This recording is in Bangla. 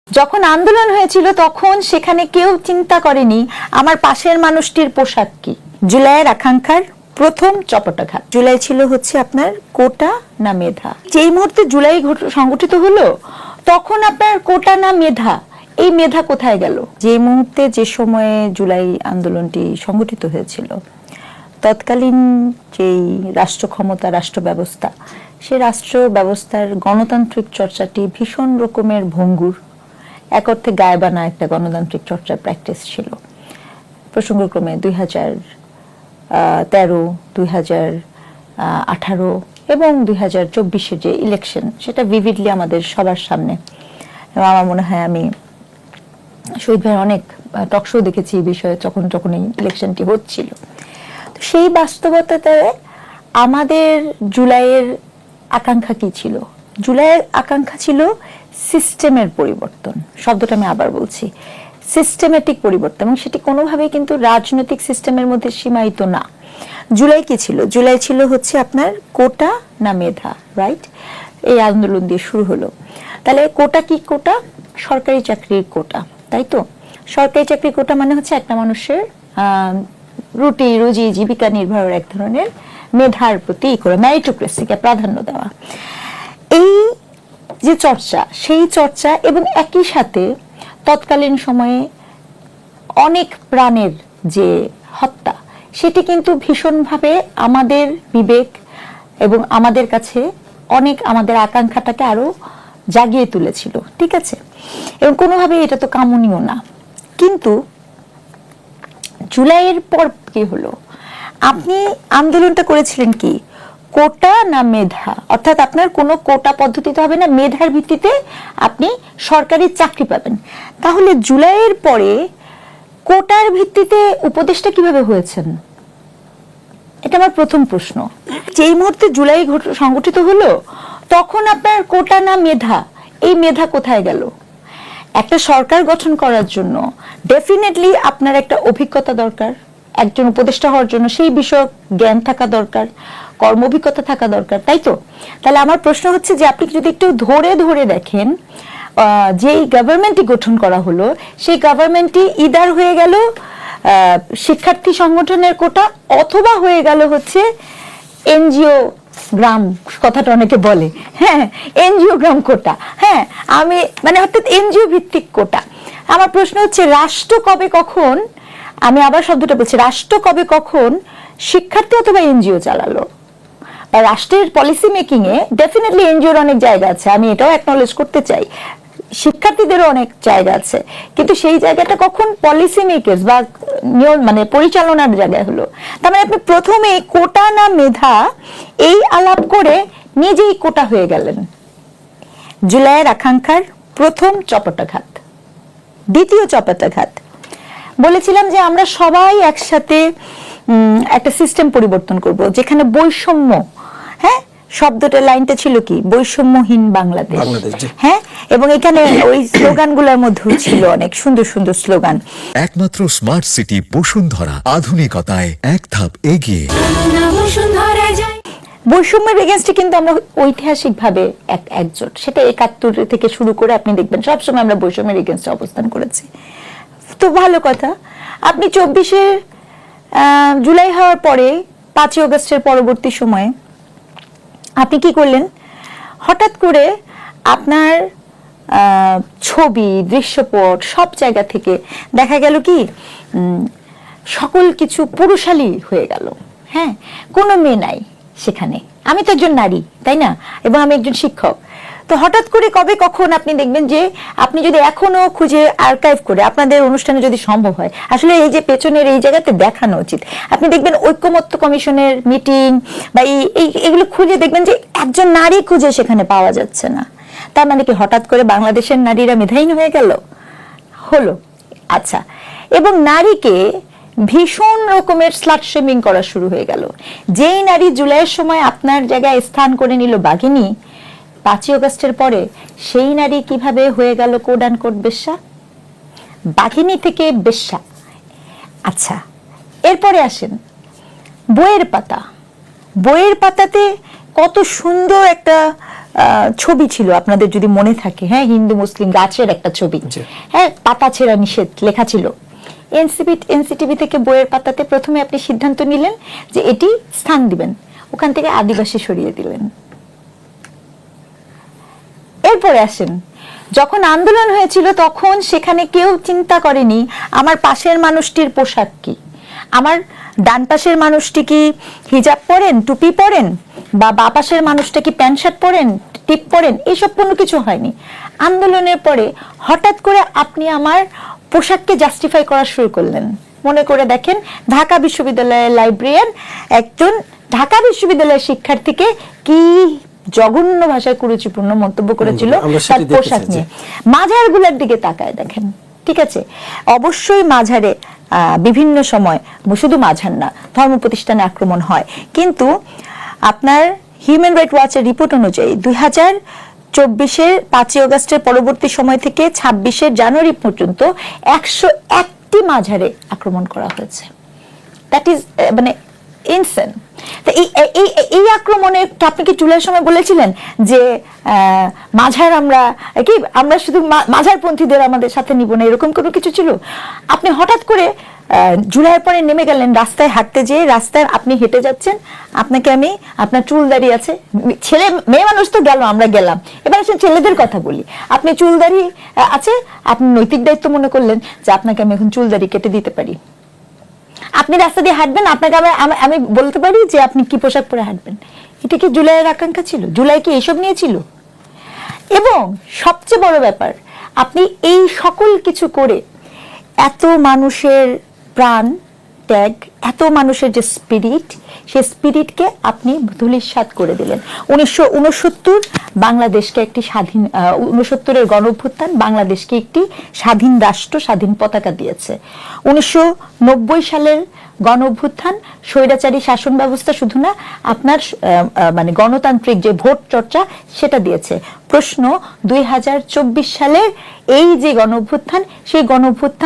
যখন আন্দোলন হয়েছিল তখন সেখানে কেউ চিন্তা করেনি আমার পাশের মানুষটির পোশাক কি। জুলাইয়ের আকাঙ্ক্ষার প্রথম চপটাঘাত। জুলাই ছিল হচ্ছে আপনার কোটা না মেধা। যেই মুহূর্তে জুলাই সংগঠিত হলো তখন আপনার কোটা না মেধা, এই মেধা কোথায় গেল? যে মুহূর্তে যে সময়ে জুলাই আন্দোলনটি সংগঠিত হয়েছিল তৎকালীন যেই রাষ্ট্র ক্ষমতা, রাষ্ট্র ব্যবস্থা, সে রাষ্ট্র ব্যবস্থার গণতান্ত্রিক চর্চাটি ভীষণ রকমের ভঙ্গুর, এক অর্থে গায়েবানা একটা গণতান্ত্রিক চর্চার প্র্যাকটিস ছিল। প্রসঙ্গক্রমে 2013, 2018 এবং 2024-এর যে ইলেকশন, সেটা ভিভিডলি আমাদের সবার সামনে। এবং আমার মনে হয় আমি শহীদ ভাইয়ের অনেক টক শো দেখেছি এই বিষয়ে যখন এই ইলেকশনটি হচ্ছিল। তো সেই বাস্তবতাতে আমাদের জুলাইয়ের আকাঙ্ক্ষা কি ছিল? জুলাইয়ের আকাঙ্ক্ষা ছিল সিস্টেমের পরিবর্তন। শব্দটা আমি আবার বলছি, সিস্টেমেটিক পরিবর্তন, এবং সেটি কোনোভাবেই কিন্তু রাজনৈতিক সিস্টেমের মধ্যে সীমায়িত না। জুলাই কি ছিল? জুলাই ছিল হচ্ছে আপনার কোটা না মেধা, রাইট? এই আন্দোলন দিয়ে শুরু হলো। তাহলে কোটা কি? কোটা সরকারি চাকরির কোটা, তাই তো? সরকারি চাকরির কোটা মানে হচ্ছে একটা মানুষের রুটি রুজি জীবিকা নির্বাহের এক ধরনের মেধার প্রতি মেরিটোক্রেসিকে প্রাধান্য দেওয়া। এই যে চর্চা, সেই চর্চা এবং একই সাথে তৎকালীন সময়ে অনেক প্রাণের যে হত্যা, সেটি কিন্তু ভীষণভাবে আমাদের বিবেক এবং আমাদের কাছে অনেক আমাদের আকাঙ্ক্ষাটাকে আরো জাগিয়ে তুলেছিল, ঠিক আছে? এবং কোনোভাবে এটা তো কামনীয় না। কিন্তু জুলাইয়ের পর কি হলো? আপনি আন্দোলনটা করেছিলেন কি? কোটা না মেধা, অর্থাৎ আপনার কোনো কোটা পদ্ধতিতে হবে না, মেধার ভিত্তিতে আপনি সরকারি চাকরি পাবেন। তাহলে জুলাইয়ের পরে কোটার ভিত্তিতে উপদেষ্টা কিভাবে হয়েছেন? এটা আমার প্রথম প্রশ্ন। যেই মুহূর্তে জুলাই সংগঠিত হলো তখন আপনার কোটা না মেধা, এই মেধা কোথায় গেল? একটা সরকার গঠন করার জন্য ডেফিনেটলি আপনার একটা অভিজ্ঞতা দরকার, একজন উপদেষ্টা হওয়ার জন্য সেই বিষয়ক জ্ঞান থাকা দরকার, কর্ম অভিজ্ঞতা থাকা দরকার, তাই তো? তাহলে আমার প্রশ্ন হচ্ছে যে আপনি যদি একটু ধরে ধরে দেখেন, যেই গভর্নমেন্টই গঠন করা হলো সেই গভর্নমেন্টই ইদার হয়ে গেল শিক্ষার্থী সংগঠনের কোটা, অথবা হয়ে গেল হচ্ছে এনজিও গ্রাম, কথাটা অনেকে বলে, হ্যাঁ, এনজিও গ্রাম কোটা, হ্যাঁ, আমি মানে অর্থাৎ এনজিও ভিত্তিক কোটা। আমার প্রশ্ন হচ্ছে রাষ্ট্র কবে কখন, আমি আবার শব্দটা বলছি, রাষ্ট্র কবে কখন শিক্ষার্থী অথবা এনজিও চালালো? বা রাষ্ট্রের পলিসি মেকিং এ ডেফিনেটলি এনজিওর অনেক জায়গা আছে, আমি এটাও অ্যাকনলেজ করতে চাই, শিক্ষার্থীদেরও অনেক জায়গা আছে, কিন্তু সেই জায়গাটা কখন পলিসি মেকার্স বা মানে পরিচালনার জায়গায় হলো? তার মানে আপনি প্রথমে কোটা না মেধা এই আলাপ করে নিজেই কোটা হয়ে গেলেন। জুলাইয়ের আকাঙ্ক্ষার প্রথম চপটাঘাত। দ্বিতীয় চপটাঘাত, বলেছিলাম যে আমরা সবাই একসাথে একটা সিস্টেম পরিবর্তন করব যেখানে বৈষম্য, হ্যাঁ, শব্দটা লাইনটা ছিল কি? বৈষম্যহীন বাংলাদেশ, হ্যাঁ। এবং এখানে ওই স্লোগানগুলোর মধ্যে ছিল অনেক সুন্দর সুন্দর স্লোগান। একমাত্র স্মার্ট সিটি বসুন্ধরা, আধুনিকতায় এক ধাপ এগিয়ে। বৈষম্যের এগেইনস্টে কিন্তু আমরা ঐতিহাসিকভাবে একজোট, সেটা 71 থেকে শুরু করে আপনি দেখবেন সবসময় আমরা বৈষম্যের এগেইনস্টে অবস্থান করেছি। তো ভালো কথা, আপনি 24 জুলাই হওয়ার পরে 5 আগস্টের পরবর্তী সময়ে আপনি কি করলেন? হঠাৎ করে আপনার ছবি, দৃশ্যপট সব জায়গা থেকে দেখা গেল কি সকল কিছু পুরুষালী হয়ে গেল, হ্যাঁ, কোনো মেয়ে নাই সেখানে। আমি তো একজন নারী, তাই না? এবং আমি একজন শিক্ষক। তো হঠাৎ করে কবে কখন আপনি দেখবেন যে আপনি যদি এখনো খুঁজে আর্কাইভ করে আপনাদের অনুষ্ঠানে যদি সম্ভব হয়, আসলে এই যে পেছনের এই জায়গাতে দেখানো উচিত, আপনি দেখবেন ঐক্যমত্য কমিশনের মিটিং বা এগুলো খুঁজে দেখবেন যে একজন নারী খুঁজে সেখানে পাওয়া যাচ্ছে না। তার মানে কি হঠাৎ করে বাংলাদেশের নারীরা মেধাহীন হয়ে গেল? হলো, আচ্ছা। এবং নারীকে ভীষণ রকমের স্লাট শেমিং করা শুরু হয়ে গেল। যেই নারী জুলাইয়ের সময় আপনার জায়গায় স্থান করে নিল বাঘিনী, 5 আগস্টের পরে সেই নারী কিভাবে হয়ে গেল কোড অ্যান্ড কোড বেশ্যা? বাঘিনী থেকে বেশ্যা। আচ্ছা, এরপরে আসেন বইয়ের পাতা। বইয়ের পাতাতে কত সুন্দর একটা ছবি ছিল আপনাদের যদি মনে থাকে, হ্যাঁ, হিন্দু মুসলিম গাছের একটা ছবি, হ্যাঁ, পাতা ছেঁড়া নিষেধ লেখা ছিল। এনসিটিভি থেকে বইয়ের পাতাতে প্রথমে আপনি সিদ্ধান্ত নিলেন যে এটি স্থান দিবেন, ওখান থেকে আদিবাসী সরিয়ে দিলেন। এরপরে আসেন, যখন আন্দোলন হয়েছিল তখন সেখানে কেউ চিন্তা করেনি আমার পাশের মানুষটির পোশাক কি, আমার ডান পাশের মানুষটি কি হিজাব পরেন, টুপি পরেন, বা বাঁ পাশের মানুষটা কি প্যান্ট শার্ট পরেন, টিপ পরেন, এইসব কোনো কিছু হয়নি। আন্দোলনের পরে হঠাৎ করে আপনি আমার পোশাককে জাস্টিফাই করা শুরু করলেন। মনে করে দেখেন, ঢাকা বিশ্ববিদ্যালয়ের লাইব্রেরিয়ান একজন ঢাকা বিশ্ববিদ্যালয়ের শিক্ষার্থীকে কি জঘন্য ভাষায় কুরুচিপূর্ণ মন্তব্য করেছিল তার পোশাক নিয়ে। মাঝারগুলোর দিকে তাকায় দেখেন, ঠিক আছে, অবশ্যই মাঝারে বিভিন্ন সময়, শুধু মাঝার না, ধর্ম প্রতিষ্ঠানে আক্রমণ হয়, কিন্তু আপনার হিউম্যান রাইট ওয়াচের রিপোর্ট অনুযায়ী 2024-এর 5ই আগস্টের পরবর্তী সময় থেকে 26-এর জানুয়ারি পর্যন্ত 101টি মাঝারে আক্রমণ করা হয়েছে। দ্যাট ইজ মানে ইনসেন। এই আক্রমণে আপনি কি চুলের সময় বলেছিলেন যে মাঝার আমরা শুধু মাঝারপন্থীদের আমাদের সাথে নিব না, এরকম কোনো কিছু ছিল? আপনি হঠাৎ করে জুলাইয়ের পরে নেমে গেলেন রাস্তায় হাঁটতে, যেয়ে রাস্তায় আপনি হেঁটে যাচ্ছেন, আপনাকে আপনার চুল দাঁড়িয়ে আছে, ছেলে মেয়ে মানুষ তো গেল, আমরা গেলাম, এবার আসেন ছেলেদের কথা বলি। আপনি চুল দাড়ি আছে, আপনি নৈতিক দায়িত্ব মনে করলেন যে আপনাকে আমি এখন চুল দাড়ি কেটে দিতে পারি। আপনি রাস্তা দিয়ে হাঁটবেন, আপনাকে আমি বলতে পারি যে আপনি কি পোশাক পরে হাঁটবেন। এটা কি জুলাইয়ের আকাঙ্ক্ষা ছিল? জুলাই কি এইসব নিয়েছিল? এবং সবচেয়ে বড় ব্যাপার, আপনি এই সকল কিছু করে এত মানুষের প্রাণ ত্যাগ, এত মানুষের যে স্পিরিট, সেই স্পিরিটকে আপনি ধূলিসাৎ করে দিলেন। 1969 বাংলাদেশকে একটি স্বাধীন, 69-এর গণঅভ্যুত্থান বাংলাদেশকে একটি স্বাধীন রাষ্ট্র, স্বাধীন পতাকা দিয়েছে। 1990 সালের গণঅভ্যুত্থান স্বৈরাচারী শাসন ব্যবস্থা শুধু না, আপনার মানে গণতান্ত্রিক যে ভোট চর্চা সেটা দিয়েছে। প্রশ্ন, 2024 সালের এই যে গণঅভ্যুত্থান, সেই গণঅভ্যুত্থান